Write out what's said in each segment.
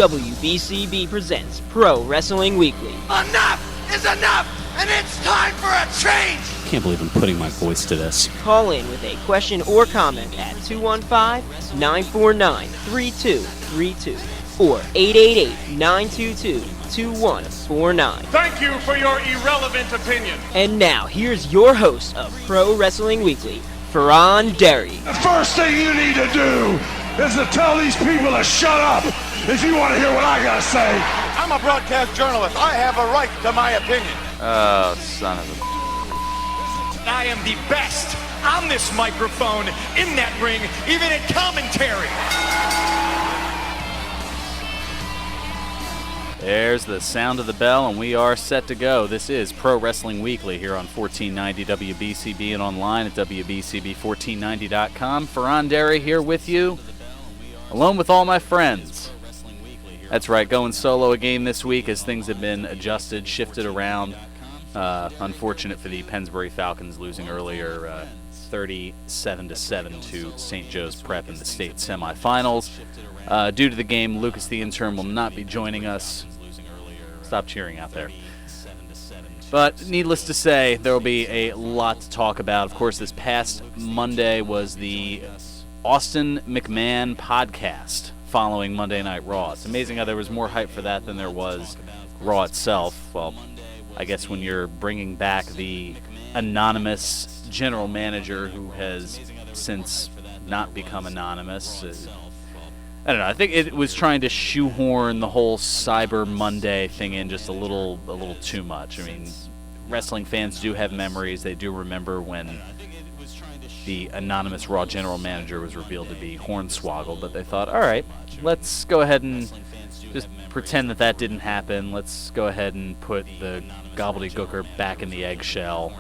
WBCB presents Pro Wrestling Weekly. Enough is enough, and it's time for a change! I can't believe I'm putting my voice to this. Call in with a question or comment at 215-949-3232 or 888-922-2149. Thank you for your irrelevant opinion. And now, here's your host of Pro Wrestling Weekly, Fearon. The first thing you need to do is to tell these people to shut up if you want to hear what I gotta say. I'm a broadcast journalist. I have a right to my opinion. Oh, son of a... I am the best on this microphone, in that ring, even in commentary. There's the sound of the bell, and we are set to go. This is Pro Wrestling Weekly here on 1490 WBCB and online at WBCB1490.com. Fearon here with you, along with all my friends. That's right, going solo again this week as things have been adjusted, shifted around. Unfortunate for the Pennsbury Falcons losing earlier 37-7 to St. Joe's Prep in the state semifinals. Due to the game, Lucas the intern will not be joining us. Stop cheering out there. But needless to say, there will be a lot to talk about. Of course, this past Monday was the Austin McMahon podcast following Monday Night Raw. It's amazing how there was more hype for that than there was Raw itself. Well, I guess when you're bringing back the anonymous general manager who has since not become anonymous. I don't know. I think it was trying to shoehorn the whole Cyber Monday thing in just a little too much. I mean, wrestling fans do have memories. They do remember when the anonymous Raw general manager was revealed to be Hornswoggle, but they thought, all right, let's go ahead and just pretend that didn't happen. Let's go ahead and put the gobbledygooker back in the eggshell.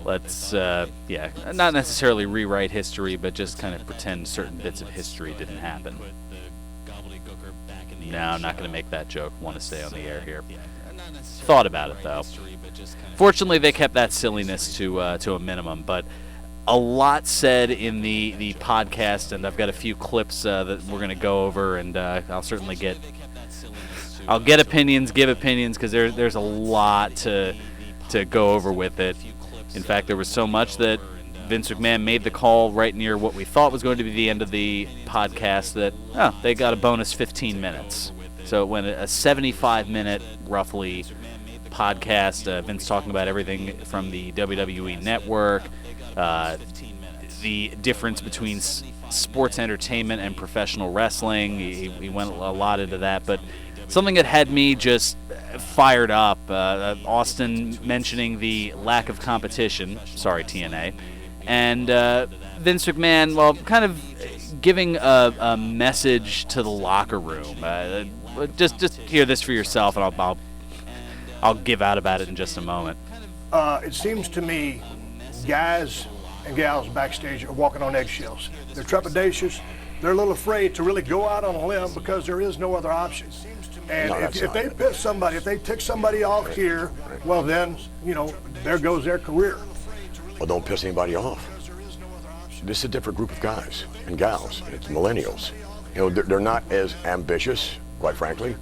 Let's, not necessarily rewrite history, but just kind of pretend certain bits of history didn't happen. No, I'm not going to make that joke. Want to stay on the air here. Thought about it, though. Fortunately, they kept that silliness to a minimum, but a lot said in the podcast, and I've got a few clips that we're going to go over, and I'll certainly get opinions, give opinions, because there's a lot to go over with it. In fact, there was so much that Vince McMahon made the call right near what we thought was going to be the end of the podcast that, they got a bonus 15 minutes. So it went a 75-minute, roughly, podcast. Vince talking about everything from the WWE Network, the difference between sports entertainment and professional wrestling. He went a lot into that, but something that had me just fired up, Austin mentioning the lack of competition, sorry TNA, and Vince McMahon, well, kind of giving a message to the locker room. Just hear this for yourself, and I'll give out about it in just a moment. It seems to me guys and gals backstage are walking on eggshells. They're trepidatious. They're a little afraid to really go out on a limb because there is no other option. And if they piss somebody, if they tick somebody off here, well then, there goes their career. Well, don't piss anybody off. This is a different group of guys and gals. It's millennials. They're not as ambitious, quite frankly,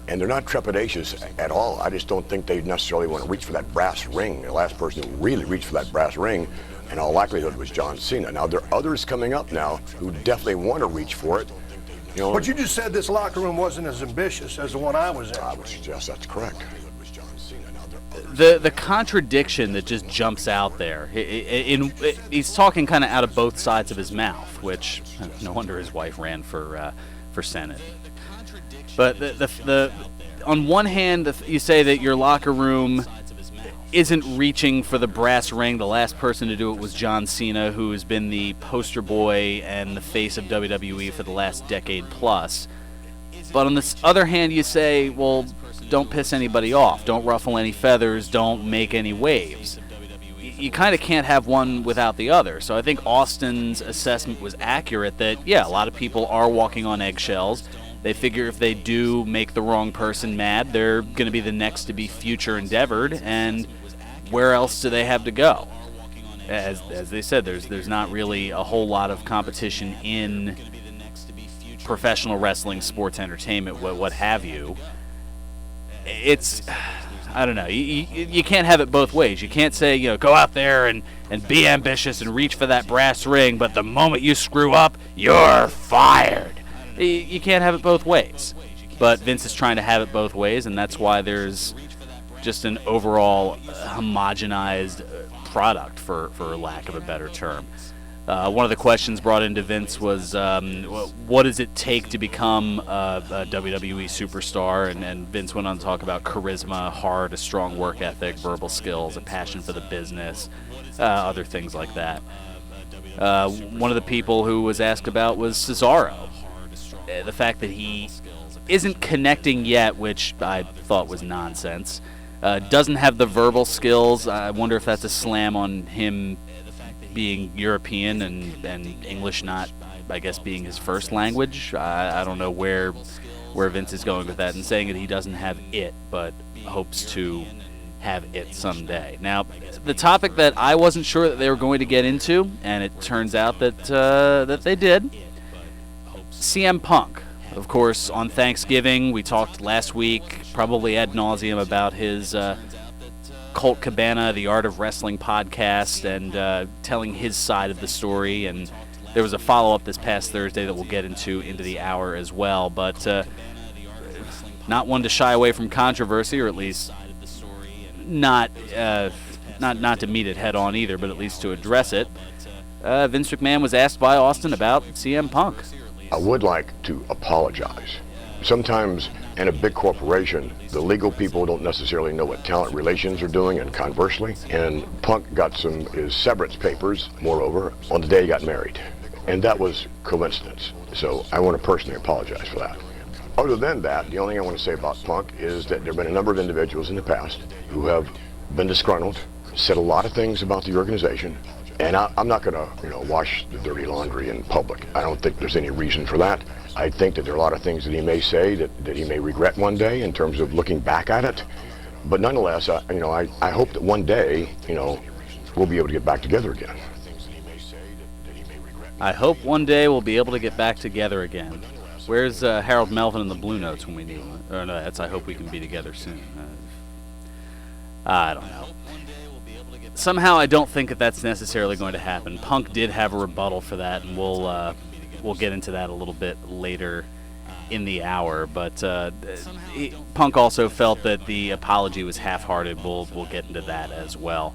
and they're not trepidatious at all. I just don't think they necessarily want to reach for that brass ring. The last person who really reached for that brass ring, in all likelihood, was John Cena. Now, there are others coming up now who definitely want to reach for it. But you just said this locker room wasn't as ambitious as the one I was in. I would suggest that's correct. The contradiction that just jumps out there, he's talking kind of out of both sides of his mouth, which no wonder his wife ran for Senate. But the on one hand, you say that your locker room isn't reaching for the brass ring. The last person to do it was John Cena, who has been the poster boy and the face of WWE for the last decade plus. But on the other hand, you say, well, don't piss anybody off. Don't ruffle any feathers. Don't make any waves. You kind of can't have one without the other. So I think Austin's assessment was accurate that, a lot of people are walking on eggshells. They figure if they do make the wrong person mad, they're going to be the next to be future endeavored, and where else do they have to go? As they said, there's not really a whole lot of competition in professional wrestling, sports entertainment, what have you. It's, I don't know, you can't have it both ways. You can't say, go out there and be ambitious and reach for that brass ring, but the moment you screw up, you're fired. You can't have it both ways. But Vince is trying to have it both ways, and that's why there's just an overall homogenized product, for lack of a better term. One of the questions brought into Vince was, what does it take to become a WWE superstar? And Vince went on to talk about charisma, heart, a strong work ethic, verbal skills, a passion for the business, other things like that. One of the people who was asked about was Cesaro. The fact that he isn't connecting yet, which I thought was nonsense. Doesn't have the verbal skills. I wonder if that's a slam on him being European and English not, I guess, being his first language. I don't know where Vince is going with that, and saying that he doesn't have it, but hopes to have it someday. Now, the topic that I wasn't sure that they were going to get into, and it turns out that they did, CM Punk. Of course, on Thanksgiving, we talked last week, probably ad nauseum, about his Colt Cabana, The Art of Wrestling podcast, and telling his side of the story. And there was a follow-up this past Thursday that we'll get into the hour as well. But not one to shy away from controversy, or at least not to meet it head on either, but at least to address it. Vince McMahon was asked by Austin about CM Punk. I would like to apologize. Sometimes in a big corporation, the legal people don't necessarily know what talent relations are doing, and conversely. And Punk got his severance papers, moreover, on the day he got married. And that was coincidence. So I want to personally apologize for that. Other than that, the only thing I want to say about Punk is that there have been a number of individuals in the past who have been disgruntled, said a lot of things about the organization. And I'm not going to, wash the dirty laundry in public. I don't think there's any reason for that. I think that there are a lot of things that he may say that he may regret one day in terms of looking back at it. But nonetheless, I hope that one day, we'll be able to get back together again. I hope one day we'll be able to get back together again. Where's Harold Melvin and the Blue Notes when we need him? Or no, that's I hope we can be together soon. I don't know. Somehow I don't think that that's necessarily going to happen. Punk did have a rebuttal for that, and we'll get into that a little bit later in the hour. But Punk also felt that the apology was half-hearted. We'll get into that as well.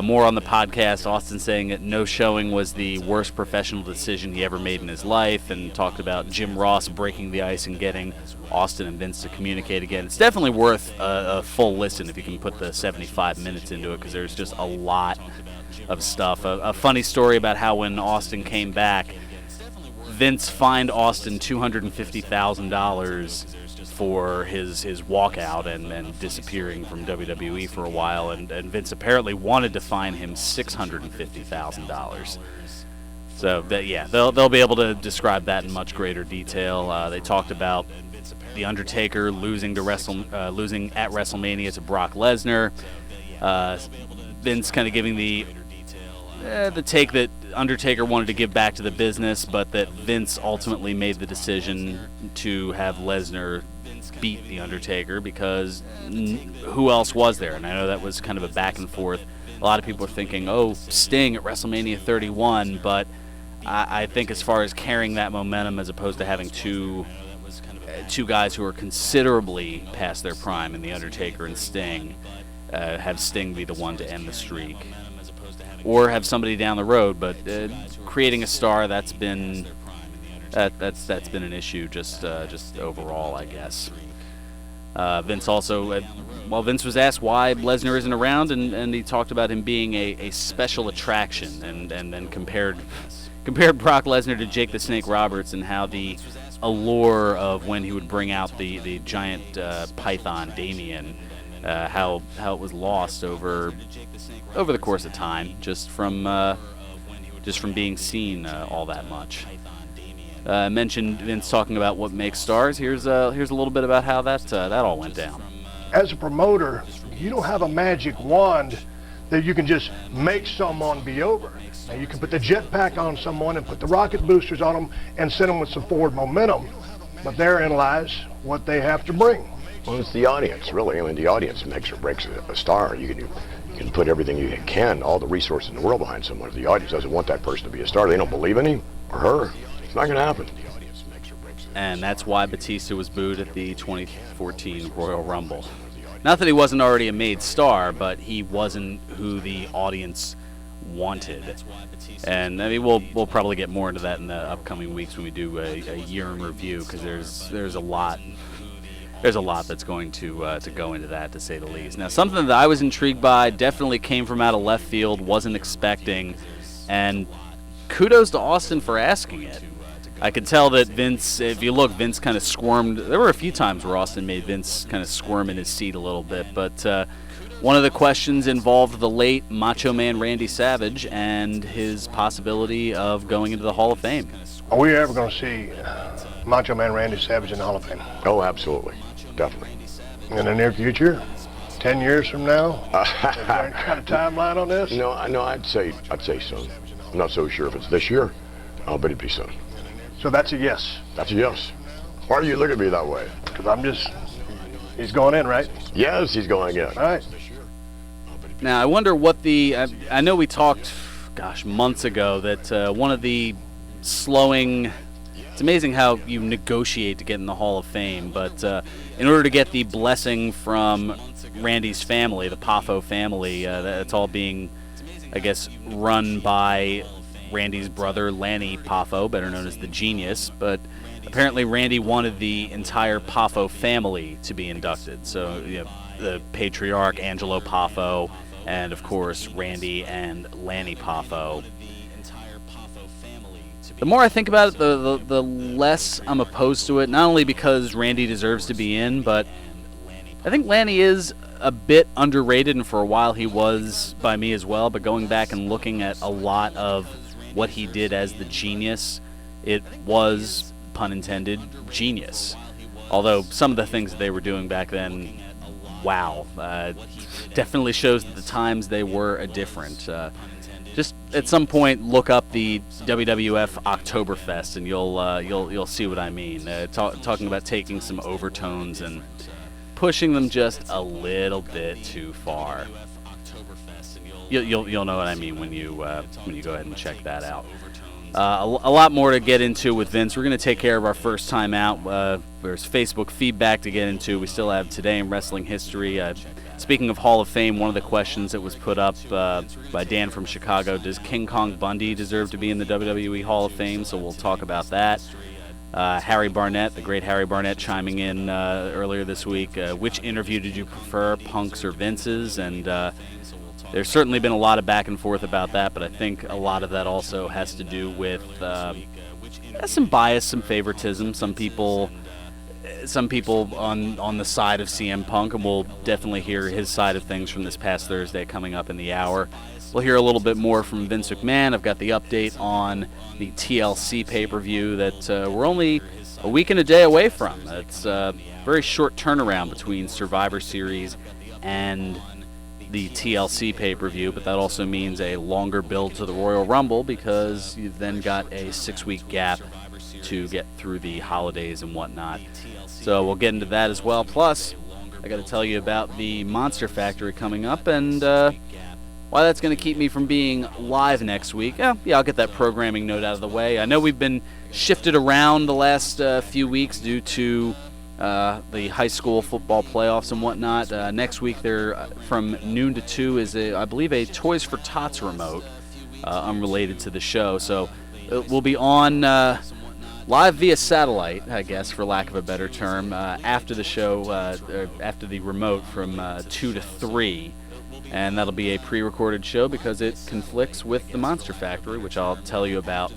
More on the podcast, Austin saying that no showing was the worst professional decision he ever made in his life, and talked about Jim Ross breaking the ice and getting Austin and Vince to communicate again. It's definitely worth a full listen if you can put the 75 minutes into it, because there's just a lot of stuff. A funny story about how when Austin came back, Vince fined Austin $250,000 for his walkout and disappearing from WWE for a while, and Vince apparently wanted to fine him $650,000. So they'll be able to describe that in much greater detail. They talked about The Undertaker losing at WrestleMania to Brock Lesnar. Vince kind of giving the take that Undertaker wanted to give back to the business, but that Vince ultimately made the decision to have Lesnar beat The Undertaker because who else was there? And I know that was kind of a back and forth. A lot of people are thinking, Sting at WrestleMania 31, but I think as far as carrying that momentum as opposed to having two guys who are considerably past their prime in The Undertaker and Sting, have Sting be the one to end the streak. Or have somebody down the road, but creating a star, that's been an issue just overall, I guess. Vince also, Vince was asked why Lesnar isn't around, and he talked about him being a special attraction, and then compared Brock Lesnar to Jake the Snake Roberts, and how the allure of when he would bring out the giant python Damien, how it was lost over the course of time, just from being seen all that much. Mentioned Vince talking about what makes stars. Here's a little bit about how that all went down. As a promoter, you don't have a magic wand that you can just make someone be over. Now you can put the jetpack on someone and put the rocket boosters on them and send them with some forward momentum, but therein lies what they have to bring. Well, it's the audience, really. I mean, the audience makes or breaks a star. You can put everything you can, all the resources in the world behind someone. If the audience doesn't want that person to be a star, they don't believe in him or her, it's not going to happen. And that's why Batista was booed at the 2014 Royal Rumble. Not that he wasn't already a made star, but he wasn't who the audience wanted. And I mean, we'll probably get more into that in the upcoming weeks when we do a year in review, because there's a lot that's going to go into that, to say the least. Now, something that I was intrigued by, definitely came from out of left field, wasn't expecting, and kudos to Austin for asking it. I could tell that Vince, if you look, Vince kind of squirmed. There were a few times where Austin made Vince kind of squirm in his seat a little bit, but one of the questions involved the late Macho Man Randy Savage and his possibility of going into the Hall of Fame. Are we ever going to see Macho Man Randy Savage in the Hall of Fame? Oh, absolutely. Definitely. In the near future? 10 years from now? Is there any kind of timeline on this? No, I'd say soon. I'm not so sure if it's this year, but it'd be soon. So that's a yes? That's a yes. Why do you look at me that way? Because he's going in, right? Yes, he's going in. All right. Now, I wonder what I know we talked, months ago, that one of the slowing... It's amazing how you negotiate to get in the Hall of Fame, but in order to get the blessing from Randy's family, the Poffo family, that's all being, I guess, run by Randy's brother, Lanny Poffo, better known as the Genius, but apparently Randy wanted the entire Poffo family to be inducted. So, the patriarch, Angelo Poffo, and, of course, Randy and Lanny Poffo. The more I think about it, the less I'm opposed to it, not only because Randy deserves to be in, but I think Lanny is a bit underrated, and for a while he was by me as well, but going back and looking at a lot of what he did as the Genius, it was, pun intended, genius. Although some of the things that they were doing back then, wow, definitely shows that the times they were different. Just at some point, look up the WWF Oktoberfest, and you'll see what I mean. Talking about taking some overtones and pushing them just a little bit too far. You'll know what I mean when you go ahead and check that out. A lot more to get into with Vince. We're going to take care of our first time out. There's Facebook feedback to get into. We still have Today in Wrestling History. Speaking of Hall of Fame, one of the questions that was put up by Dan from Chicago, does King Kong Bundy deserve to be in the WWE Hall of Fame? So we'll talk about that. Harry Barnett, the great Harry Barnett, chiming in earlier this week. Which interview did you prefer, Punk's or Vince's? And there's certainly been a lot of back and forth about that, but I think a lot of that also has to do with some bias, some favoritism. Some people on the side of CM Punk, and we'll definitely hear his side of things from this past Thursday coming up in the hour. We'll hear a little bit more from Vince McMahon. I've got the update on the TLC pay-per-view that we're only a week and a day away from. It's a very short turnaround between Survivor Series and the TLC pay-per-view, but that also means a longer build to the Royal Rumble, because you've then got a 6-week gap to get through the holidays and whatnot. So we'll get into that as well. Plus, I got to tell you about the Monster Factory coming up, and why that's going to keep me from being live next week. Yeah, I'll get that programming note out of the way. I know we've been shifted around the last few weeks due to the high school football playoffs and whatnot. Next week, there from noon to 2 is, I believe, a Toys for Tots remote, unrelated to the show. So we'll be on live via satellite, I guess, for lack of a better term, after the show, after the remote from 2 to 3. And that'll be a pre-recorded show because it conflicts with the Monster Factory, which I'll tell you about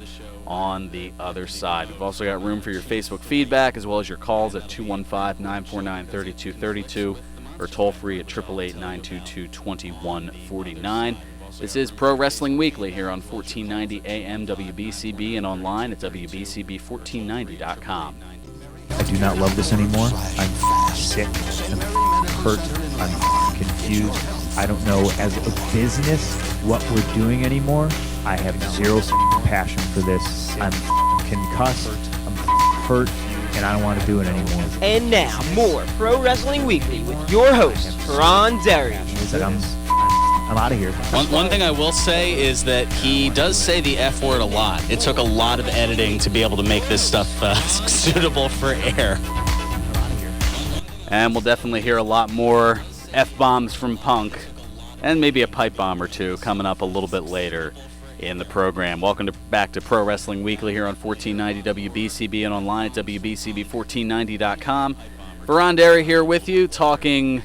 on the other side. We've also got room for your Facebook feedback as well as your calls at 215-949-3232 or toll free at 888-922-2149. This is Pro Wrestling Weekly here on 1490 AM WBCB and online at WBCB1490.com. I do not love this anymore. I'm sick. I'm hurt. I'm confused. I don't know as a business what we're doing anymore. I have zero passion for this. I'm concussed, I'm hurt, and I don't want to do it anymore. And now, more Pro Wrestling Weekly with your host, Fearon Derry. I'm out of here. One thing I will say is that he does say the F word a lot. It took a lot of editing to be able to make this stuff suitable for air. And we'll definitely hear a lot more F-bombs from Punk, and maybe a pipe bomb or two coming up a little bit later in the program. Welcome back to Pro Wrestling Weekly here on 1490 WBCB and online at WBCB1490.com. Fearon Derry here with you, talking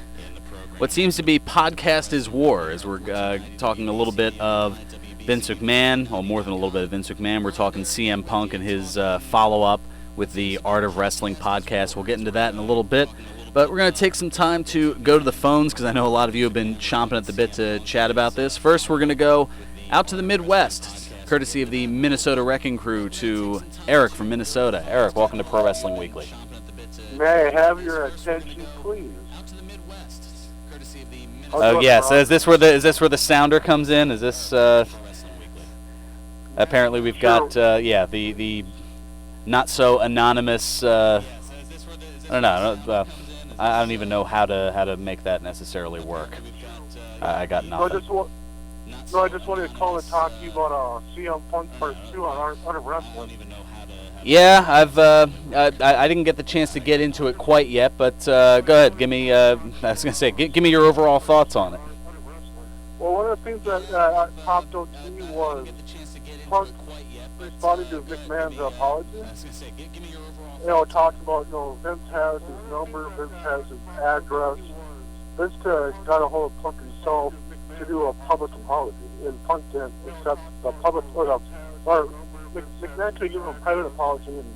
what seems to be podcast is war, as we're talking a little bit of Vince McMahon, well, more than a little bit of Vince McMahon. We're talking CM Punk and his follow-up with the Art of Wrestling podcast. We'll get into that in a little bit. But we're going to take some time to go to the phones because I know a lot of you have been chomping at the bit to chat about this. First, we're going to go out to the Midwest, courtesy of the Minnesota Wrecking Crew, to Eric from Minnesota. Eric, welcome to Pro Wrestling Weekly. May I have your attention, please? Oh, yeah. So is this where the sounder comes in? Is this apparently we've got the not so anonymous. I don't know. I don't even know how to make that necessarily work. I got nothing. I just wanted to call and talk to you about CM Punk Part 2 on Art of Wrestling. Yeah, I didn't get the chance to get into it quite yet, but go ahead. Give me. I was gonna say, give me your overall thoughts on it. Well, one of the things that popped out to me was Punk responded to McMahon's apology. Talked about, Vince has his number, Vince has his address. Vince got a hold of Punk himself to do a public apology, and Punk didn't accept the public, or McMahon could give him a private apology, and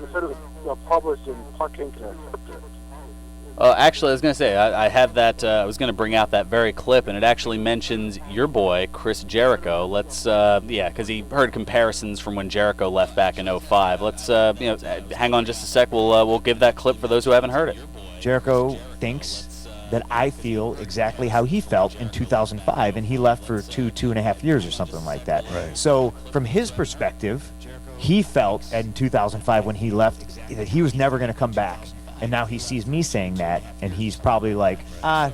instead of the public, and Punk ain't gonna accept it. Actually, I was going to say, I have that, I was going to bring out that very clip, and it actually mentions your boy, Chris Jericho. Let's, because he heard comparisons from when Jericho left back in 05. Let's, hang on just a sec. We'll give that clip for those who haven't heard it. Jericho thinks that I feel exactly how he felt in 2005, and he left for 2.5 years or something like that. Right. So from his perspective, he felt in 2005 when he left that he was never going to come back. And now he sees me saying that, and he's probably like,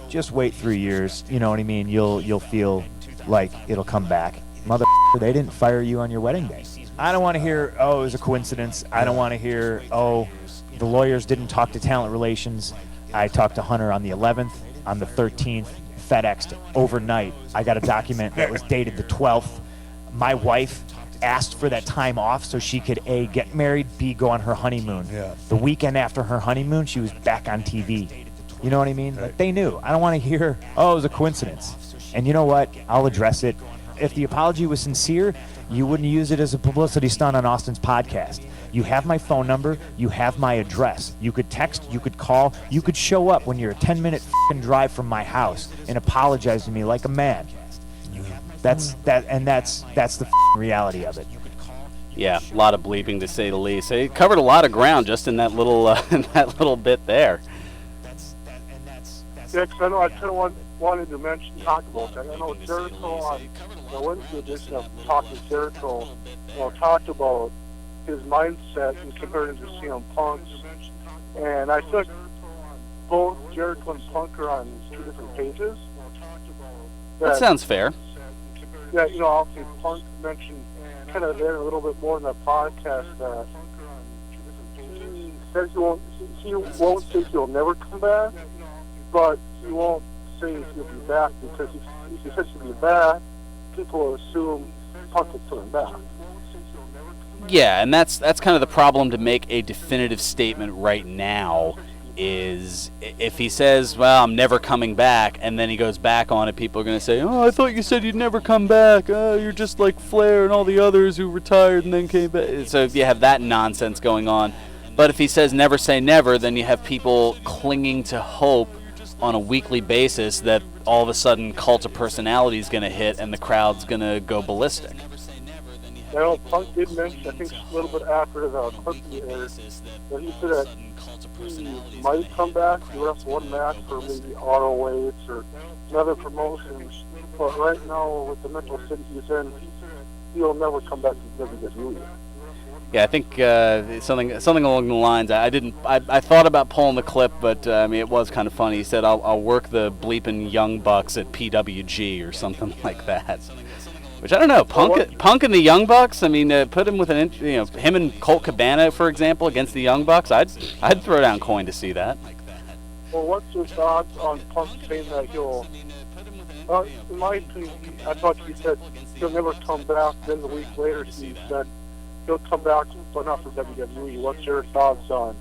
just wait 3 years. You know what I mean? You'll feel like it'll come back. Motherfucker, they didn't fire you on your wedding day. I don't want to hear, it was a coincidence. I don't want to hear, the lawyers didn't talk to talent relations. I talked to Hunter on the 11th, on the 13th, FedExed overnight. I got a document that was dated the 12th. My wife asked for that time off so she could A, get married, B, go on her honeymoon. Yeah. The weekend after her honeymoon, she was back on TV. You know what I mean? Like, they knew. I don't want to hear, it was a coincidence. And you know what? I'll address it. If the apology was sincere, you wouldn't use it as a publicity stunt on Austin's podcast. You have my phone number. You have my address. You could text. You could call. You could show up when you're a 10-minute drive from my house and apologize to me like a man. That's the reality of it. Yeah, a lot of bleeping to say the least. It covered a lot of ground just in that little bit there. Yeah, because I know I kind of wanted to talk about that. I know Jericho on the Wednesday edition of Talking Jericho, talked about his mindset and compared it to CM Punk's. And I think both Jericho and Punk are on 2 different pages. That sounds fair. Yeah, obviously Punk mentioned kind of there a little bit more in the podcast that he says he won't say he'll never come back, but he won't say he'll be back because if he says he'll be back, people will assume Punk is coming back. Yeah, and that's kind of the problem to make a definitive statement right now. Is if he says, well, I'm never coming back, and then he goes back on it, people are going to say, I thought you said you'd never come back. You're just like Flair and all the others who retired and then came back. So you have that nonsense going on. But if he says never say never, then you have people clinging to hope on a weekly basis that all of a sudden Cult of Personality is going to hit and the crowd's going to go ballistic. I know Punk did mention, I think a little bit after the clip he aired, that he said that he might come back, he would have one match for maybe ROH or another promotion. But right now, with the mental state he's in, he'll never come back to WWE. Yeah, I think something along the lines. I thought about pulling the clip, but I mean, it was kind of funny. He said, "I'll work the bleeping Young Bucks at PWG or something like that." Which I don't know. Punk and the Young Bucks. I mean, put him with him and Colt Cabana, for example, against the Young Bucks. I'd throw down coin to see that. Well, what's your thoughts on Punk saying that he'll? In my opinion, I thought he said he'll never come back. Then a week later, he said he'll come back, but not for WWE. What's your thoughts on?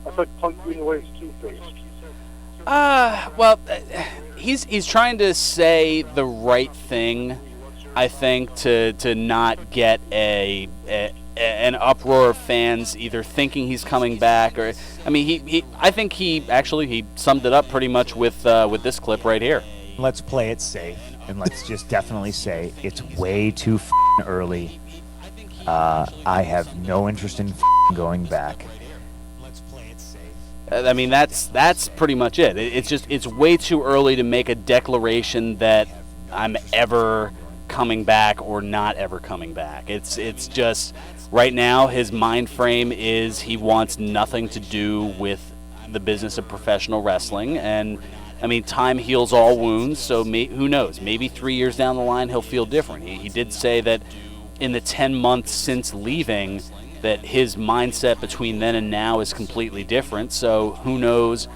I thought Punk being away is two-faced. Well, he's trying to say the right thing, I think, to not get an uproar of fans either thinking he's coming back or, I mean, I think he summed it up pretty much with this clip right here. Let's play it safe, and let's just definitely say it's way too early. I have no interest in going back. I mean, that's pretty much it. It's way too early to make a declaration that I'm ever coming back or not ever coming back. It's just right now his mind frame is he wants nothing to do with the business of professional wrestling, and I mean, time heals all wounds, so who knows? Maybe 3 years down the line he'll feel different. He did say that in the 10 months since leaving that his mindset between then and now is completely different, so who knows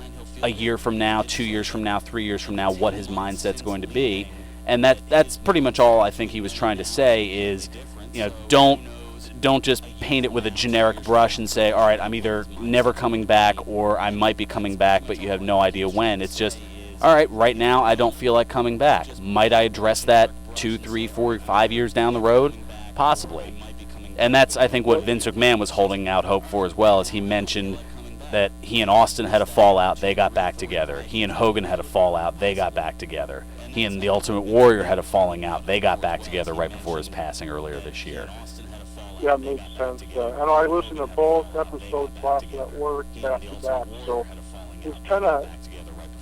a year from now, 2 years from now, 3 years from now what his mindset's going to be. And that's pretty much all I think he was trying to say is, don't just paint it with a generic brush and say, all right, I'm either never coming back or I might be coming back, but you have no idea when. It's just, all right now I don't feel like coming back. Might I address that 2, 3, 4, 5 years down the road? Possibly. And that's, I think, what Vince McMahon was holding out hope for as well, as he mentioned that he and Austin had a fallout, they got back together. He and Hogan had a fallout, they got back together. He and the Ultimate Warrior had a falling out, they got back together right before his passing earlier this year. Yeah, it makes sense. I know I listened to both episodes last at work back to back, so it's kind of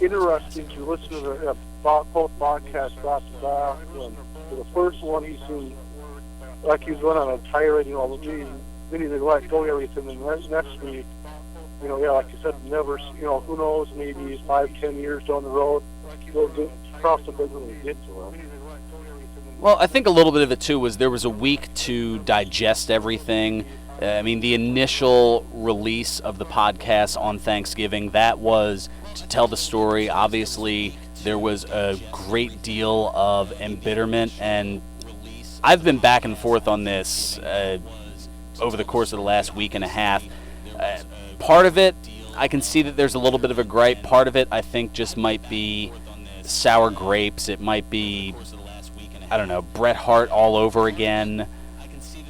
interesting to listen to both podcasts back to back. And for the first one, he seemed like he was going on a tirade, then he let go of everything. And next week, like you said, never, who knows, maybe 5, 10 years down the road, he'll get across the bridge when we get to him. Well, I think a little bit of it, too, was there was a week to digest everything. I mean, the initial release of the podcast on Thanksgiving, that was to tell the story. Obviously, there was a great deal of embitterment, and I've been back and forth on this over the course of the last week and a half. Part of it, I can see that there's a little bit of a gripe. Part of it, I think, just might be sour grapes. It might be, I don't know, Bret Hart all over again.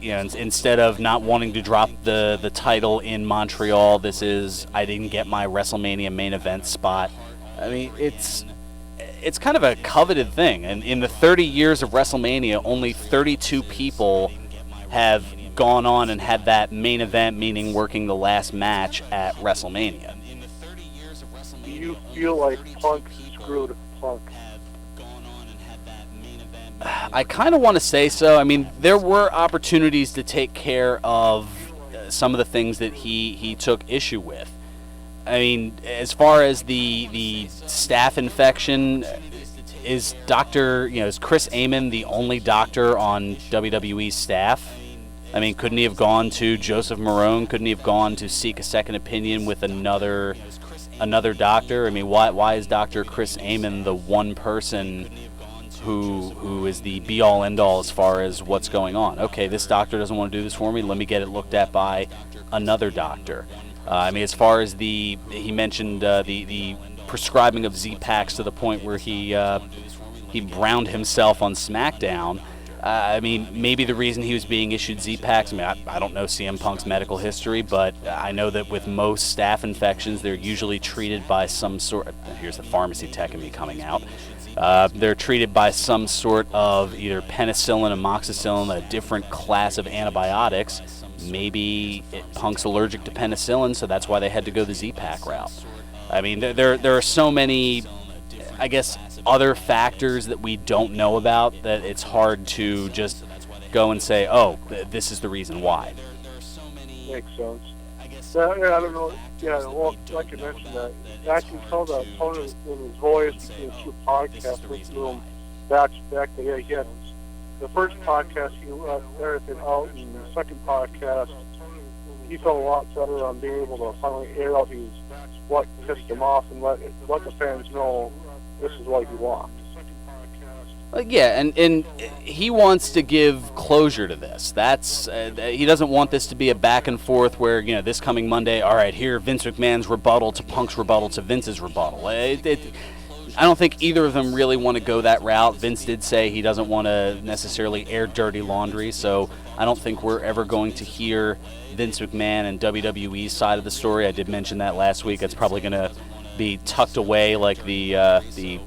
Instead of not wanting to drop the title in Montreal, this is, I didn't get my WrestleMania main event spot. I mean, it's kind of a coveted thing. And in the 30 years of WrestleMania, only 32 people have gone on and had that main event, meaning working the last match at WrestleMania. Do you feel like Punk screwed Punk? I kind of want to say so. I mean, there were opportunities to take care of some of the things that he took issue with. I mean, as far as the staph infection, is Chris Amon the only doctor on WWE's staff? I mean, couldn't he have gone to Joseph Marone? Couldn't he have gone to seek a second opinion with another doctor? I mean, why is Dr. Chris Amon the one person who is the be-all, end-all as far as what's going on? Okay, this doctor doesn't want to do this for me. Let me get it looked at by another doctor. I mean, as far as he mentioned the prescribing of Z-Packs to the point where he browned himself on SmackDown. I mean, maybe the reason he was being issued Z-Packs, I mean, I don't know CM Punk's medical history, but I know that with most staph infections, they're usually treated by some sort of, here's the pharmacy tech in me coming out, They're treated by some sort of either penicillin and amoxicillin, a different class of antibiotics. Maybe Punk's allergic to penicillin, so that's why they had to go the Z-Pack route. I mean, there are so many, I guess, other factors that we don't know about that it's hard to just go and say, oh, this is the reason why. Makes sense. Yeah, I don't know. Yeah, well, like you mentioned, that I can tell that tone in his voice between the two podcasts, listening to him back to back. That he had the first podcast, he let everything out, and the second podcast, he felt a lot better on being able to finally air out what pissed him off and let the fans know this is what he wants. Yeah, and he wants to give closure to this. That's he doesn't want this to be a back and forth where, this coming Monday, all right, here Vince McMahon's rebuttal to Punk's rebuttal to Vince's rebuttal. I don't think either of them really want to go that route. Vince did say he doesn't want to necessarily air dirty laundry, so I don't think we're ever going to hear Vince McMahon and WWE's side of the story. I did mention that last week. It's probably going to be tucked away like the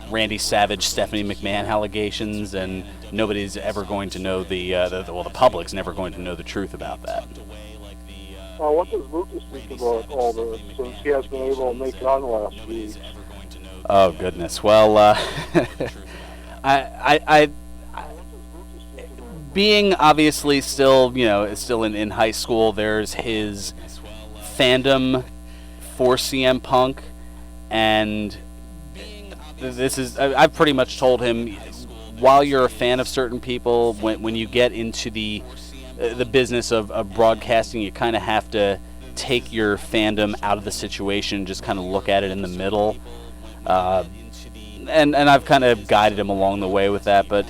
Randy Savage, Stephanie McMahon allegations, and nobody's ever going to know the public's never going to know the truth about that. What does Lucas think about all this, since he has been able to make it on last week? Oh goodness. Well, I being obviously still, still in high school, there's his fandom for CM Punk, and this is, I've pretty much told him, while you're a fan of certain people, when you get into the business of broadcasting, you kind of have to take your fandom out of the situation, just kind of look at it in the middle. And I've kind of guided him along the way with that, but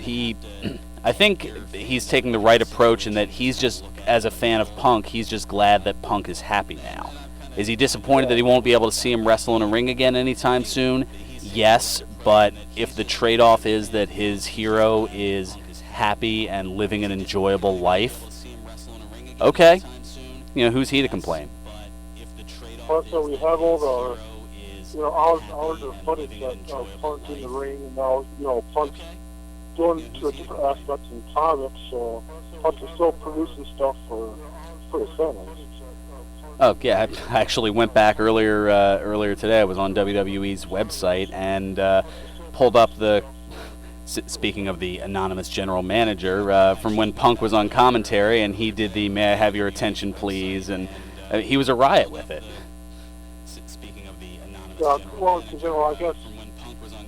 I think he's taking the right approach in that he's just, as a fan of Punk, he's just glad that Punk is happy now. Is he disappointed that he won't be able to see him wrestle in a ring again anytime soon? Yes, but if the trade-off is that his hero is happy and living an enjoyable life, okay, who's he to complain? Also, we have all the, hours of footage that Punk in the ring, and now, Punk going to a different aspect in comics, so Punk is still producing stuff for his fans. Oh yeah, I actually went back earlier today. I was on WWE's website and pulled up speaking of the anonymous general manager, from when Punk was on commentary, and he did the "May I have your attention, please?" and he was a riot with it. Well, because I guess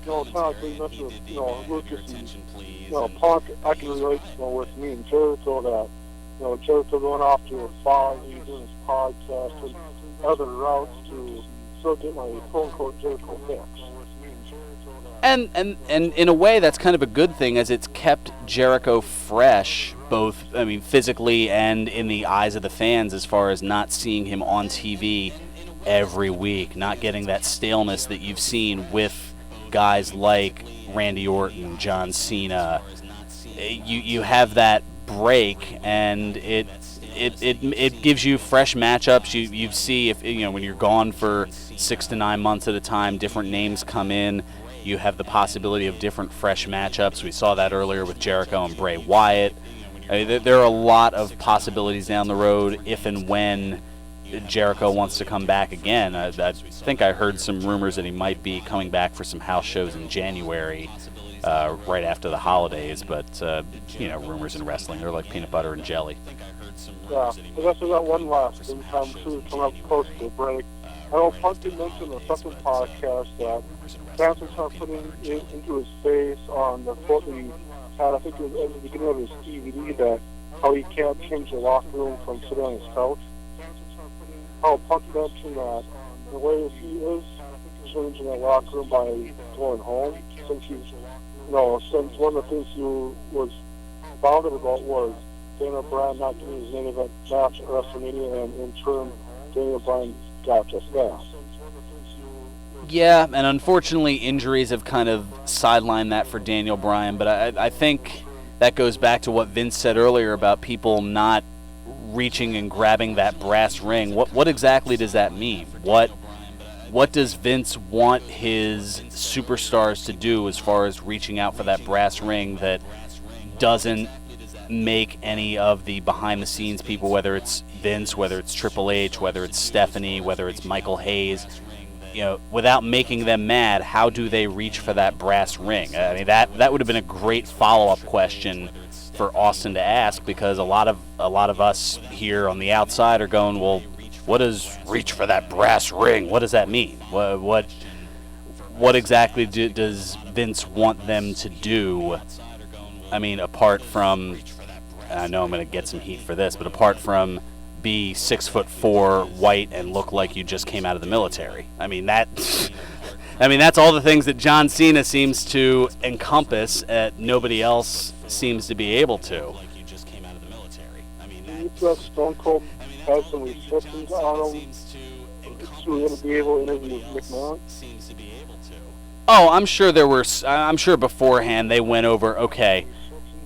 kind of like we mentioned with Lucas and Punk, I can relate with me and Jericho that. Jericho going off to a farm, doing his podcast and other routes to still get my quote-unquote Jericho fix. And in a way, that's kind of a good thing, as it's kept Jericho fresh, both, physically and in the eyes of the fans, as far as not seeing him on TV every week, not getting that staleness that you've seen with guys like Randy Orton, John Cena. You have that break, and it gives you fresh matchups. You see, if when you're gone for 6 to 9 months at a time, different names come in. You have the possibility of different fresh matchups. We saw that earlier with Jericho and Bray Wyatt. There are a lot of possibilities down the road if and when Jericho wants to come back again. I think I heard some rumors that he might be coming back for some house shows in January. Right after the holidays, but rumors in wrestling, they're like peanut butter and jelly. Yeah, I guess we got one last thing. I'm sure coming up close to the break. I know Punk did mention in the second podcast that fans are trying to put into his face on the quote that he had, I think it was at the beginning of his DVD, that how he can't change the locker room from sitting on his couch. How Punk mentioned that the way he is changing the locker room by going home, since he's since one of the things he was bothered about was Daniel Bryan not getting his main event match at WrestleMania, and in turn, Daniel Bryan got just that. Yeah, and unfortunately, injuries have kind of sidelined that for Daniel Bryan, but I think that goes back to what Vince said earlier about people not reaching and grabbing that brass ring. What exactly does that mean? what does Vince want his superstars to do as far as reaching out for that brass ring that doesn't make any of the behind-the-scenes people, whether it's Vince, whether it's Triple H, whether it's Stephanie, whether it's Michael Hayes, without making them mad, how do they reach for that brass ring? I mean, that would have been a great follow-up question for Austin to ask, because a lot of us here on the outside are going, well, what does reach for that brass ring? What does that mean? What exactly does Vince want them to do? I mean, apart from, I know I'm going to get some heat for this, but apart from be 6'4", white, and look like you just came out of the military. I mean, that's all the things that John Cena seems to encompass. Nobody else seems to be able to. You thought Stone Cold had some restrictions on him to be able to interview McMahon? Oh, I'm sure there were. I'm sure beforehand they went over, okay,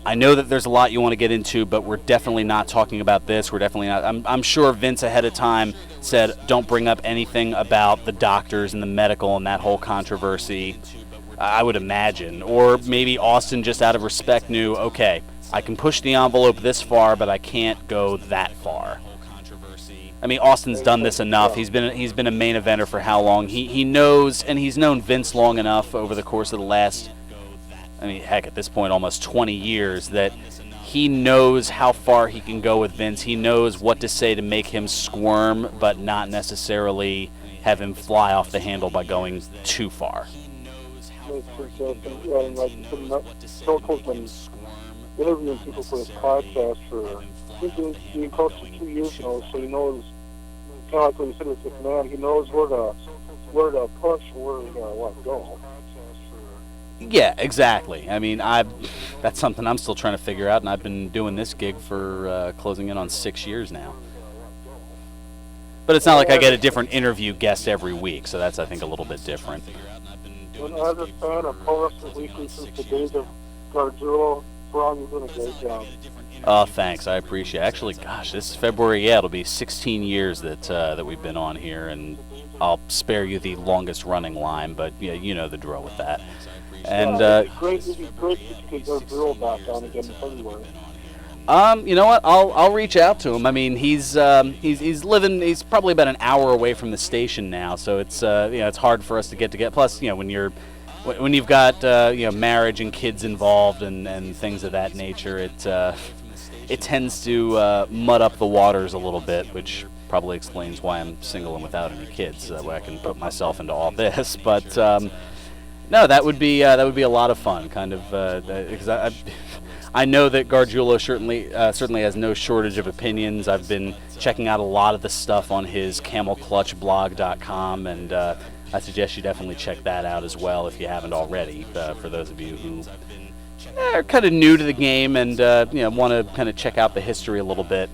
I know that there's a lot you want to get into, but we're definitely not talking about this. We're definitely not. I'm sure Vince ahead of time said, don't bring up anything about the doctors and the medical and that whole controversy, I would imagine. Or maybe Austin, just out of respect, knew, okay, I can push the envelope this far, but I can't go that far. I mean, Austin's done this enough. He's been a main eventer for how long? He knows, and he's known Vince long enough over the course of the last, I mean, heck, at this point, almost 20 years, that he knows how far he can go with Vince. He knows what to say to make him squirm, but not necessarily have him fly off the handle by going too far. Stone Cold's been interviewing people for his podcast for, I think, being close to 2 years now, so he knows, kind of like what you said with McMahon, he knows where to push and where to let go. Yeah, exactly. I mean, that's something I'm still trying to figure out, and I've been doing this gig for closing in on 6 years now. But it's not like I get a different interview guest every week, so that's, I think, a little bit different. When I was a fan of Pro Wrestling Weekly since the days of Gargiulo, Fearon, you're doing a great job. Oh, thanks. I appreciate it. Actually, gosh, this is February. Yeah, it'll be 16 years that we've been on here, and I'll spare you the longest running line, but yeah, you know the drill with that. And it'd be great if you could get Gargiulo back on again in February. You know what? I'll reach out to him. I mean, he's living. He's probably about an hour away from the station now, so it's it's hard for us to get. Plus, when you've got marriage and kids involved and things of that nature, it tends to mud up the waters a little bit, which probably explains why I'm single and without any kids, so that way I can put myself into all this. But no, that would be a lot of fun, kind of, because I know that Gargiulo certainly has no shortage of opinions. I've been checking out a lot of the stuff on his camelclutchblog.com, and I suggest you definitely check that out as well if you haven't already, for those of you who are kind of new to the game and want to kind of check out the history a little bit.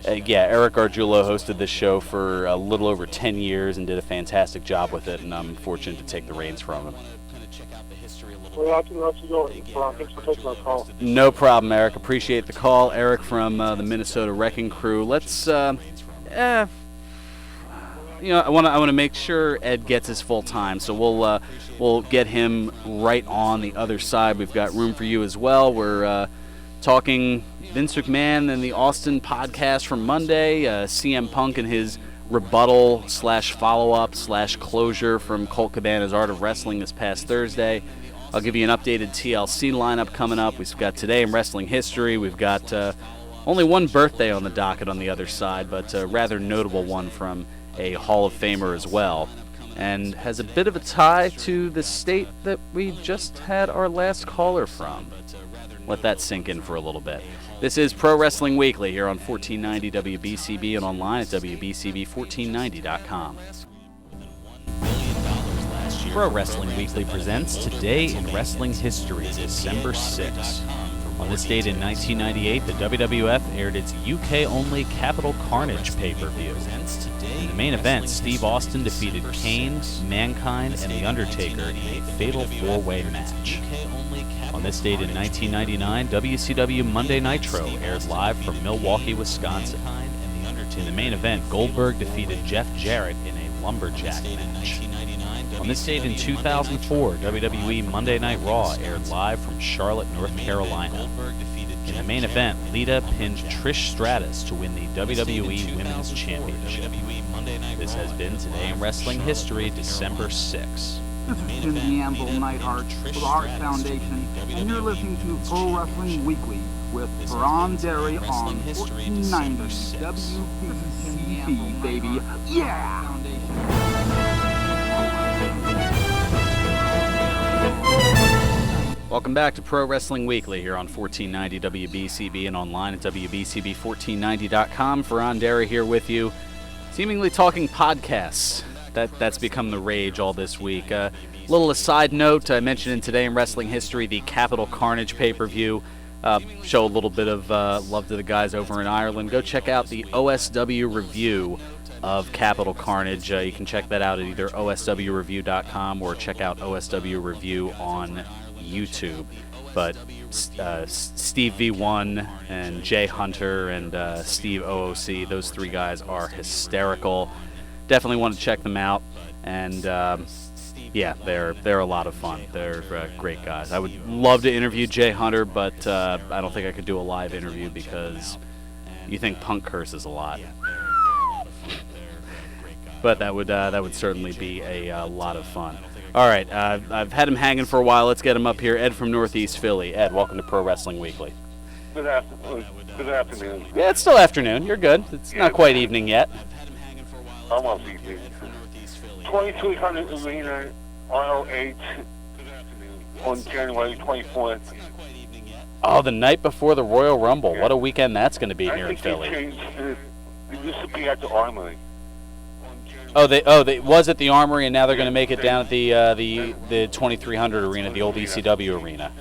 Eric Gargiulo hosted this show for a little over 10 years and did a fantastic job with it, and I'm fortunate to take the reins from him. Well, I can let you go. Thanks for taking my call. No problem, Eric. Appreciate the call. Eric from the Minnesota Wrecking Crew. Let's, I want to make sure Ed gets his full time, so we'll get him right on the other side. We've got room for you as well. We're talking Vince McMahon and the Austin podcast from Monday, CM Punk and his rebuttal / follow-up / closure from Colt Cabana's Art of Wrestling this past Thursday. I'll give you an updated TLC lineup coming up. We've got Today in Wrestling History. We've got only one birthday on the docket on the other side, but a rather notable one from a Hall of Famer as well, and has a bit of a tie to the state that we just had our last caller from. Let that sink in for a little bit. This is Pro Wrestling Weekly here on 1490 WBCB and online at WBCB1490.com. Pro Wrestling Weekly presents Today in Wrestling History, December 6th. On this date in 1998, the WWF aired its UK-only Capital Carnage pay-per-view. In the main event, Steve Austin defeated Kane, Mankind, and The Undertaker in a fatal four-way match. On this date in 1999, WCW Monday Nitro aired live from Milwaukee, Wisconsin. In the main event, Goldberg defeated Jeff Jarrett in a Lumberjack match. On this date in 2004, WWE Monday Night Raw aired live from Charlotte, North Carolina. In the main event, Lita pinned Trish Stratus to win the WWE Women's Championship. This has been Today in Wrestling History, December 6. This is Jim the Anvil Neidhart with the Hart Foundation, and you're listening to Pro Wrestling Weekly with Fearon Derry on 1490 WBCB, baby. Yeah! Welcome back to Pro Wrestling Weekly here on 1490 WBCB and online at WBCB1490.com. Fearon Derry here with you, seemingly talking podcasts. That's become the rage all this week. Little aside note, I mentioned in Today in Wrestling History the Capital Carnage pay-per-view. Show a little bit of love to the guys over in Ireland. Go check out the OSW review of Capital Carnage. You can check that out at either oswreview.com or check out OSW Review on YouTube. But Steve V1 and Jay Hunter and Steve OOC, those three guys are hysterical. Definitely want to check them out, and yeah, they're a lot of fun. They're great guys. I would love to interview Jay Hunter, but I don't think I could do a live interview because you think Punk curses a lot. But that would certainly be a lot of fun. All right, I've had him hanging for a while. Let's get him up here. Ed from Northeast Philly. Ed, welcome to Pro Wrestling Weekly. Good afternoon. Yeah, it's still afternoon. You're good. It's not quite evening yet. Almost evening. 2300 Arena, ROH, on January 24th. Oh, the night before the Royal Rumble. What a weekend that's going to be here in Philly. It used to be at the Armory. They was at the Armory, and now they're going to make it down at the 2300 Arena, the old ECW arena.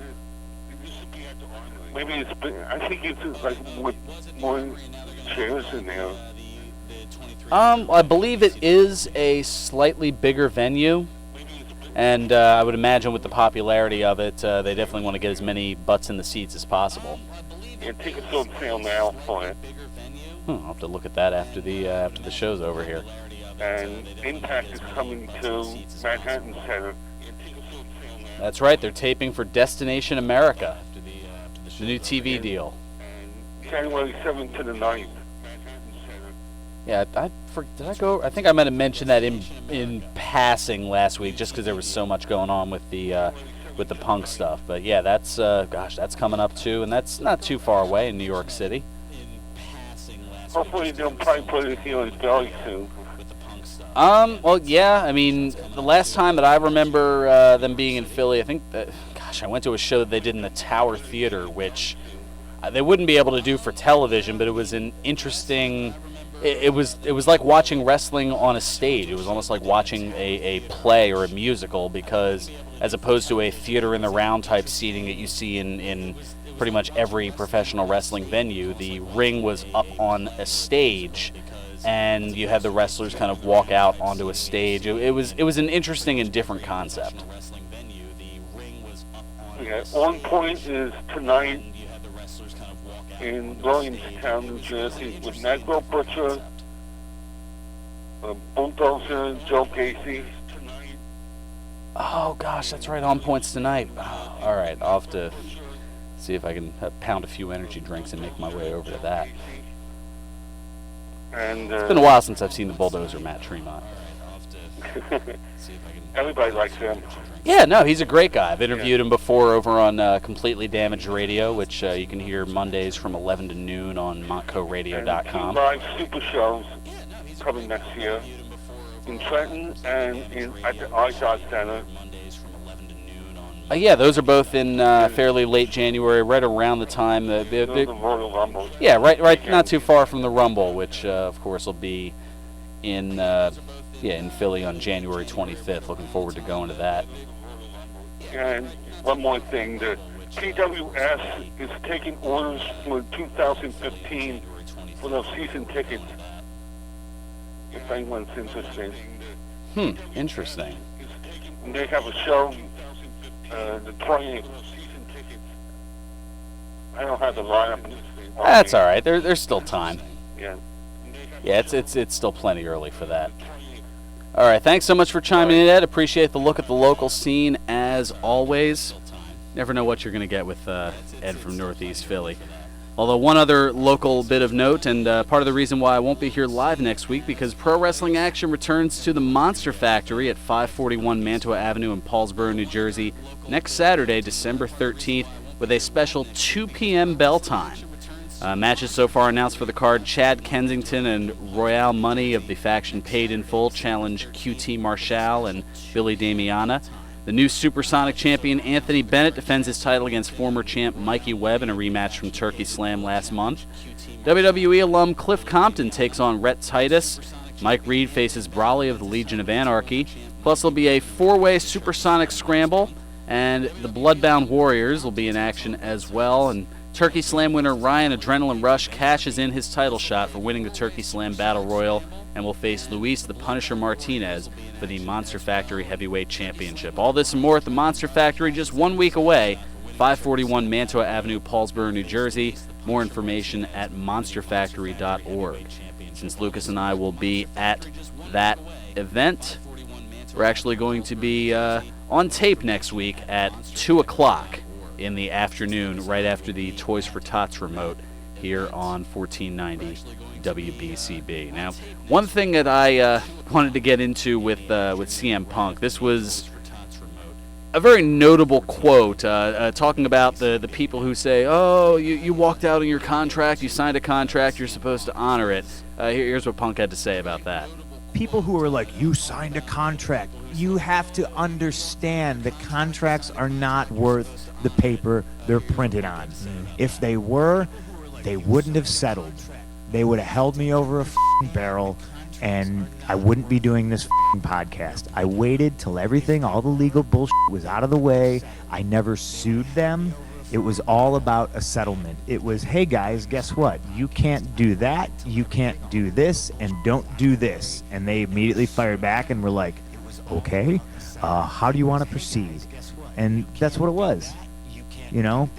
Maybe it's been, I think it's like with more chairs in there. I believe it is a slightly bigger venue, and I would imagine with the popularity of it, they definitely want to get as many butts in the seats as possible. And tickets on sale now for it. I'll have to look at that after the show's over here. And Impact is coming to Manhattan Center. That's right, they're taping for Destination America, the new TV deal. January 7th to the 9th. Yeah, did I go? I think I might have mentioned that in passing last week, just because there was so much going on with the Punk stuff. But yeah, that's coming up too, and that's not too far away in New York City. Hopefully they'll probably put it here in Philly soon. Well, yeah. I mean, the last time that I remember them being in Philly, I think I went to a show that they did in the Tower Theater, which they wouldn't be able to do for television, but it was an interesting. It was like watching wrestling on a stage. It was almost like watching a play or a musical, because as opposed to a theater in the round type seating that you see in pretty much every professional wrestling venue, the ring was up on a stage, and you had the wrestlers kind of walk out onto a stage. It was an interesting and different concept. Yeah, On Point is tonight in Williamstown, New Jersey, with Negro Butcher, Bulldozer, Joe Gacy. Oh gosh, that's right, On Point's tonight. Oh, all right, I'll have to see if I can pound a few energy drinks and make my way over to that. And it's been a while since I've seen the Bulldozer, Matt Tremont. Everybody likes him. Yeah, no, he's a great guy. I've interviewed him before over on Completely Damaged Radio, which you can hear Mondays from 11 to noon on montcoradio.com. Live super shows coming next year in Trenton and at the iDot Center. Yeah, those are both in fairly late January, right around the time the Royal Rumble. Yeah, right, not too far from the Rumble, which of course will be in Philly on January 25th. Looking forward to going to that. And one more thing, the PWS is taking orders for 2015 for those season tickets, if anyone's interested. Interesting. And they have a show the 20th. I don't have the lineup. That's all right. There's still time. Yeah. Yeah, it's still plenty early for that. All right, thanks so much for chiming in, Ed. Appreciate the look at the local scene as always. Never know what you're going to get with Ed from Northeast Philly. Although one other local bit of note, and part of the reason why I won't be here live next week, because pro wrestling action returns to the Monster Factory at 541 Mantua Avenue in Paulsboro, New Jersey, next Saturday, December 13th, with a special 2 p.m. bell time. Matches so far announced for the card: Chad Kensington and Royale Money of the faction Paid in Full challenge QT Marshall and Billy Damiana. The new Supersonic champion Anthony Bennett defends his title against former champ Mikey Webb in a rematch from Turkey Slam last month. WWE alum Cliff Compton takes on Rhett Titus. Mike Reed faces Brawley of the Legion of Anarchy. Plus there'll be a 4-way Supersonic scramble, and the Bloodbound Warriors will be in action as well. And Turkey Slam winner Ryan Adrenaline Rush cashes in his title shot for winning the Turkey Slam Battle Royal and will face Luis the Punisher Martinez for the Monster Factory Heavyweight Championship. All this and more at the Monster Factory just 1 week away, 541 Mantua Avenue, Paulsboro, New Jersey. More information at monsterfactory.org. Since Lucas and I will be at that event, we're actually going to be on tape next week at 2 o'clock in the afternoon, right after the Toys for Tots remote here on 1490 WBCB. Now, one thing that I wanted to get into with CM Punk, this was a very notable quote, talking about the people who say, oh, you walked out on your contract, you signed a contract, you're supposed to honor it. Here's what Punk had to say about that. People who are like, you signed a contract, you have to understand that contracts are not worth the paper they're printed on. If they were, they wouldn't have settled. They would have held me over a barrel, and I wouldn't be doing this podcast. I waited till everything, all the legal bullshit was out of the way. I never sued them. It was all about a settlement. It was, hey guys, guess what? You can't do that, you can't do this, and don't do this. And they immediately fired back and were like, okay, how do you want to proceed? And that's what it was. You know,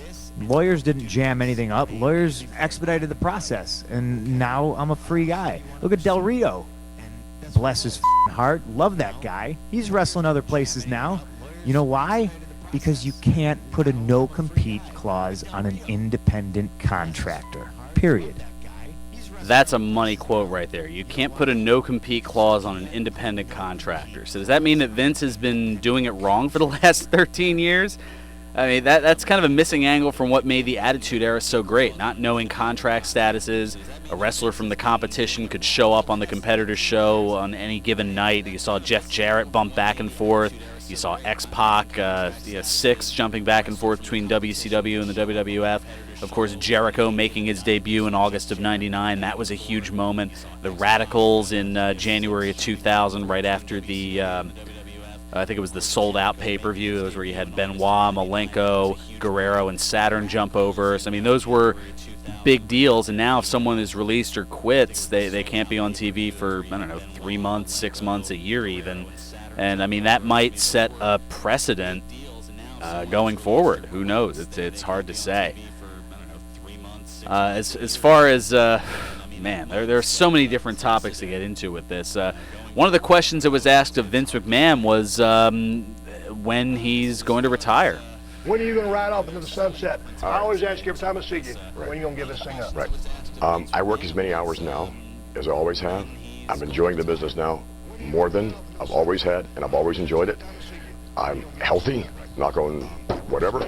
lawyers didn't jam anything up. Lawyers expedited the process, and now I'm a free guy. Look at Del Rio. Bless his heart. Love that guy. He's wrestling other places now. You know why? Because you can't put a no-compete clause on an independent contractor. Period. That's a money quote right there. You can't put a no-compete clause on an independent contractor. So does that mean that Vince has been doing it wrong for the last 13 years? I mean, that's kind of a missing angle from what made the Attitude Era so great. Not knowing contract statuses, a wrestler from the competition could show up on the competitor's show on any given night. You saw Jeff Jarrett bump back and forth. You saw X-Pac, Six jumping back and forth between WCW and the WWF. Of course, Jericho making his debut in August of '99. That was a huge moment. The Radicals in January of 2000, right after the... I think it was the sold-out pay-per-view. Those where you had Benoit, Malenko, Guerrero, and Saturn jump over. So, I mean, those were big deals. And now if someone is released or quits, they can't be on TV for, 3 months, 6 months, a year even. And, I mean, that might set a precedent going forward. Who knows? It's hard to say. As far as... man, there are so many different topics to get into with this. One of the questions that was asked of Vince McMahon was when he's going to retire. When are you going to ride off into the sunset? I always ask you every time I see you, when are you going to give this thing up? Right. I work as many hours now as I always have. I'm enjoying the business now more than I've always had, and I've always enjoyed it. I'm healthy, not going whatever,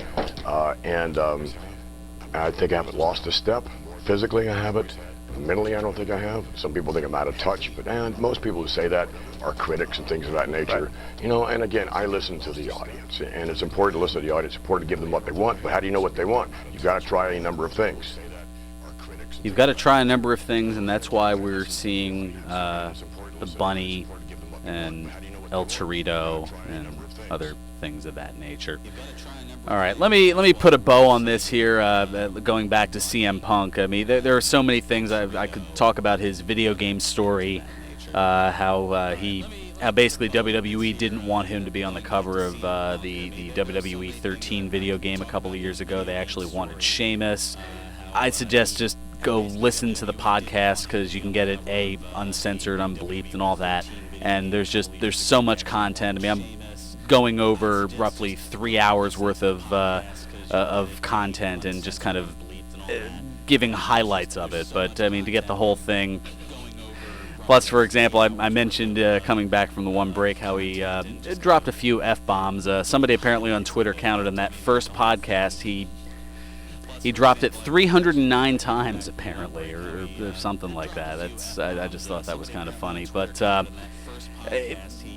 and I think I haven't lost a step. Physically, I haven't. Mentally, I don't think I have. Some people think I'm out of touch, but most people who say that are critics and things of that nature. Right. And again, I listen to the audience, and it's important to listen to the audience. It's important to give them what they want, but how do you know what they want? You've got to try a number of things. You've got to try a number of things, and that's why we're seeing the Bunny and El Torito and other things of that nature. All right, let me put a bow on this here, going back to CM Punk. I mean, there are so many things I could talk about. His video game story, how basically WWE didn't want him to be on the cover of the WWE 13 video game a couple of years ago. They actually wanted Sheamus. I suggest just go listen to the podcast because you can get it uncensored, unbleeped, and all that. and there's so much content. I mean, I'm going over roughly 3 hours worth of content and just kind of giving highlights of it. But I mean, to get the whole thing. Plus, for example, I mentioned coming back from the one break how he dropped a few F-bombs. Somebody apparently on Twitter counted in that first podcast he dropped it 309 times apparently, or something like that. I just thought that was kind of funny. But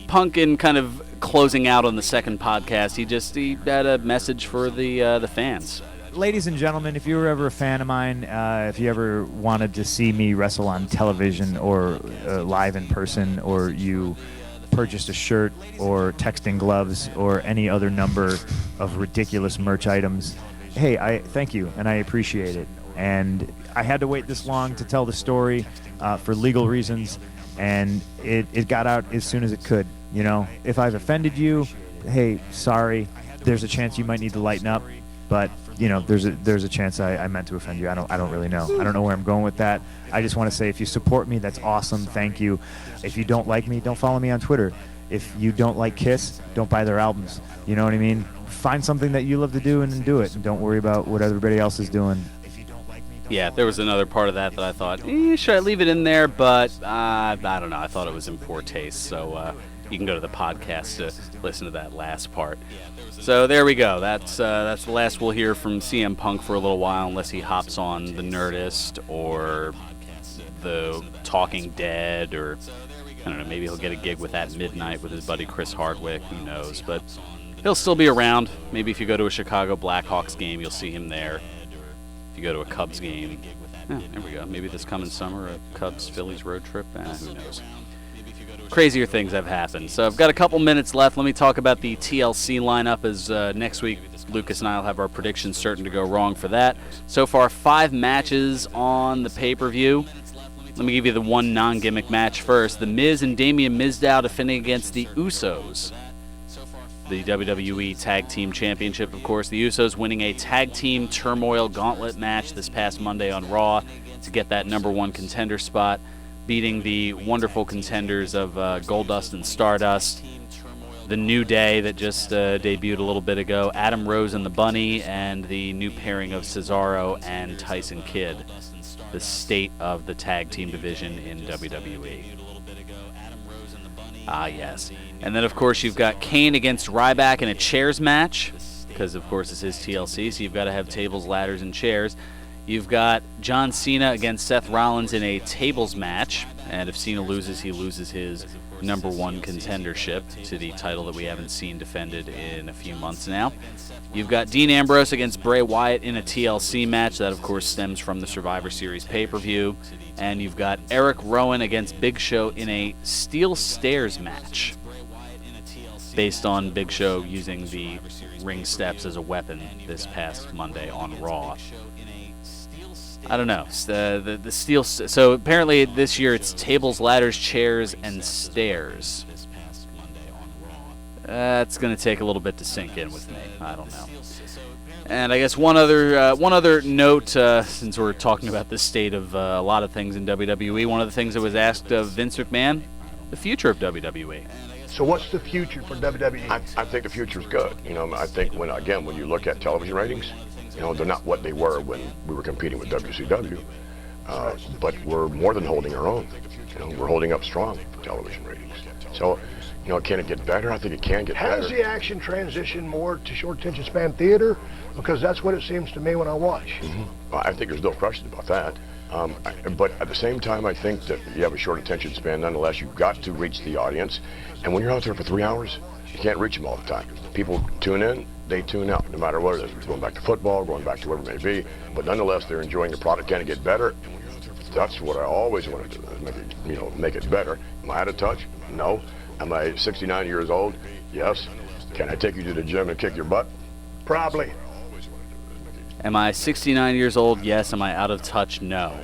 Punk, in kind of closing out on the second podcast, he had a message for the fans. Ladies and gentlemen, if you were ever a fan of mine, if you ever wanted to see me wrestle on television or live in person, or you purchased a shirt or texting gloves or any other number of ridiculous merch items, hey, I thank you and I appreciate it. And I had to wait this long to tell the story for legal reasons, and it got out as soon as it could. You know, if I've offended you, hey, sorry. There's a chance you might need to lighten up, but you know, there's a chance I meant to offend you. I don't really know. I don't know where I'm going with that. I just want to say, if you support me, that's awesome. Thank you. If you don't like me, don't follow me on Twitter. If you don't like Kiss, don't buy their albums. You know what I mean? Find something that you love to do and do it. And don't worry about what everybody else is doing. Yeah, there was another part of that I thought, should I leave it in there? But I don't know. I thought it was in poor taste. So you can go to the podcast to listen to that last part. So there we go. That's the last we'll hear from CM Punk for a little while, unless he hops on the Nerdist or the Talking Dead, or I don't know, maybe he'll get a gig with At Midnight with his buddy Chris Hardwick. Who knows? But he'll still be around. Maybe if you go to a Chicago Blackhawks game, you'll see him there. If you go to a Cubs game, there we go. Maybe this coming summer, a Cubs-Phillies road trip. Who knows? Crazier things have happened. So I've got a couple minutes left. Let me talk about the TLC lineup, as next week Lucas and I will have our predictions certain to go wrong for that. So far, 5 matches on the pay-per-view. Let me give you the one non-gimmick match first. The Miz and Damian Mizdow defending against the Usos. The WWE Tag Team Championship, of course. The Usos winning a Tag Team Turmoil Gauntlet match this past Monday on Raw to get that #1 contender spot, beating the wonderful contenders of Goldust and Stardust. The New Day that just debuted a little bit ago, Adam Rose and the Bunny, and the new pairing of Cesaro and Tyson Kidd. The state of the tag team division in WWE. Ah, yes. And then, of course, you've got Kane against Ryback in a chairs match, because, of course, this is TLC, so you've got to have tables, ladders, and chairs. You've got John Cena against Seth Rollins in a tables match, and if Cena loses, he loses his #1 contendership to the title that we haven't seen defended in a few months now. You've got Dean Ambrose against Bray Wyatt in a TLC match. That, of course, stems from the Survivor Series pay-per-view. And you've got Eric Rowan against Big Show in a steel stairs match, based on Big Show using the ring steps as a weapon this past Monday on Raw. I don't know. The steel. So apparently this year it's tables, ladders, chairs, and stairs. That's going to take a little bit to sink in with me. I don't know. And I guess one other note, since we're talking about the state of a lot of things in WWE, one of the things that was asked of Vince McMahon, the future of WWE. So what's the future for WWE? I think the future's good. You know, I think when you look at television ratings, you know, they're not what they were when we were competing with WCW, but we're more than holding our own. You know, we're holding up strong for television ratings. So, you know, can it get better? I think it can get better. Has the action transitioned more to short attention span theater? Because that's what it seems to me when I watch. Mm-hmm. I think there's no question about that. But at the same time, I think that you have a short attention span. Nonetheless, you've got to reach the audience. And when you're out there for 3 hours, you can't reach them all the time. People tune in, they tune out, no matter what it is. We're going back to football, going back to whatever it may be. But nonetheless, they're enjoying the product. Can it get better? That's what I always wanted to do, make it better. Am I out of touch? No. Am I 69 years old? Yes. Can I take you to the gym and kick your butt? Probably. Am I 69 years old? Yes. Am I out of touch? No.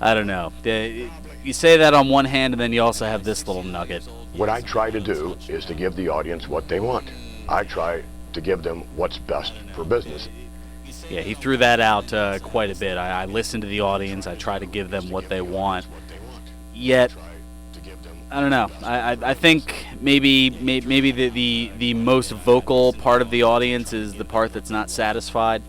I don't know. You say that on one hand, and then you also have this little nugget. What I try to do is to give the audience what they want. I try to give them what's best for business. Yeah, he threw that out quite a bit. I listen to the audience. I try to give them what they want. yet I don't know. I think maybe the most vocal part of the audience is the part that's not satisfied.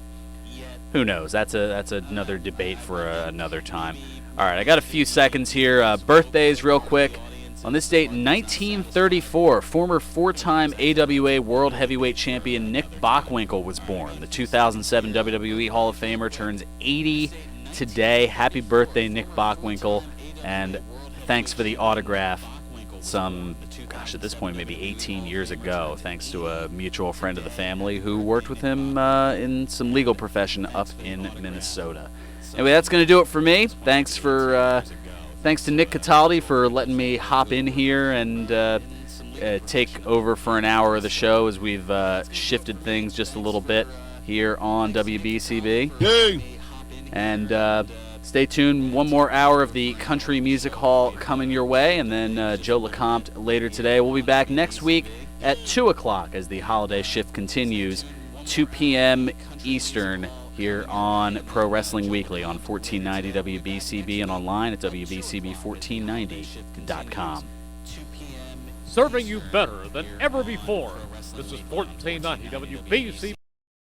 Who knows? That's another debate for another time. All right, I got a few seconds here. Birthdays real quick. On this date, 1934, former four-time AWA World Heavyweight Champion Nick Bockwinkel was born. The 2007 WWE Hall of Famer turns 80 today. Happy birthday, Nick Bockwinkel, and thanks for the autograph at this point, maybe 18 years ago, thanks to a mutual friend of the family who worked with him in some legal profession up in Minnesota. Anyway, that's going to do it for me. Thanks to Nick Cataldi for letting me hop in here and take over for an hour of the show as we've shifted things just a little bit here on WBCB. Yay! And stay tuned. One more hour of the Country Music Hall coming your way, and then Joe LeCompte later today. We'll be back next week at 2 o'clock as the holiday shift continues, 2 p.m. Eastern here on Pro Wrestling Weekly on 1490 WBCB and online at WBCB1490.com. Serving you better than ever before. This is 1490 WBCB.